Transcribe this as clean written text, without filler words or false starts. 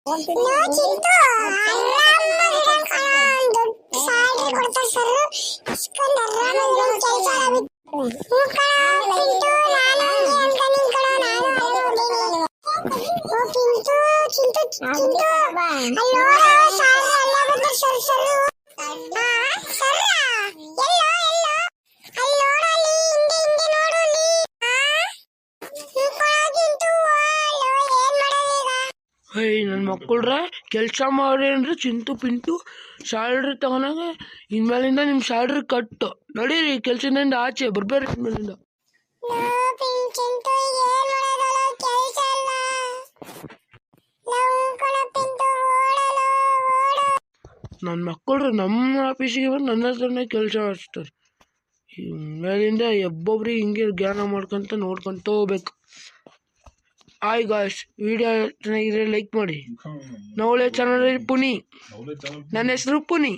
ಚಿಂಟು ಆರಾಮಾಗಿರೋನ್ ಕಣೋ, ದೊಡ್ಡ ಸ್ಯಾಲರಿ ಕೊಡ್ತಾರೆ ಸರ್, ಇಸ್ಕೊಂಡು ಆರಾಮಾಗಿರೋನ್ ಕೆಲಸ ಹ್ಞೂ ಕಣೋ ಪಿಂಟು, ನಾನು ಹಂಗೆ ಅನ್ಕೊಂಡಿನ್ ಕಣೋ, ನಾನು ಓ ಪಿಂಟು ಚಿಂಟು ಚಿಂಟು ಅಲ್ಲಿ ನೋಡೋ ಸ್ಯಾಲರಿ ಎಲ್ಲ ಬರ್ತಾರೆ ಸರ್ ಸರ್ ಸರ್ ಎಲ್ಲೋ ಎಲ್ಲೋ ಅಲ್ಲಿ ನೋಡು, ಅಲ್ಲಿ ಹಿಂದೆ ಹಿಂದೆ ನೋಡು, ಅಲ್ಲಿ ಹ್ಞೂ ಕಣೋ ಚಿಂಟು, ಏನ್ ಮಾಡೋದೀಗ? ನನ್ನ ಮಕ್ಕಳ್ರೆ ಕೆಲಸ ಮಾಡಿ ಅಂದರೆ ಚಿಂಟು ಪಿಂಟು ಸ್ಯಾಲ್ರಿ ತಗೊಳಾಗ ಇನ್ಮೇಲಿಂದ ನಿಮ್ಮ ಸ್ಯಾಲ್ರಿ ಕಟ್ಟು ನಡೀರಿ, ಕೆಲಸದಿಂದ ಆಚೆ ಬರ್ಬೇರಿ ಇನ್ಮೇಲಿಂದ. ಚಿಂಟು ಏನ್ ಮಾಡೋದಲ್ಲ, ಕೆಲಸ ಇಲ್ಲ ನಾವು ಕಣ ಪಿಂಟು, ಓಡಲು ಓಡು. ನನ್ನ ಮಕ್ಕಳ್ರು ನಮ್ಮ ಆಫೀಸಿಗೆ ಬಂದು ನನ್ನ ಹತ್ರನೇ ಕೆಲಸ ಮಾಡಿಸ್ತಾರೆ. ಮೇಲಿಂದ ಒಬ್ಬೊಬ್ರಿಗೆ ಹಿಂಗೆ ಜ್ಞಾನ ಮಾಡ್ಕೊಂತ ನೋಡ್ಕೊಂತ ಹೋಗ್ಬೇಕು. ಹಾಯ್ ಗಾಯ್ಸ್, ವಿಡಿಯೋ ಚೆನ್ನಾಗಿದ್ರೆ ಲೈಕ್ ಮಾಡಿ. ನವಲೆ ಚಾನಲ್ ಪುನಿ, ನನ್ನ ಹೆಸರು ಪುನಿ.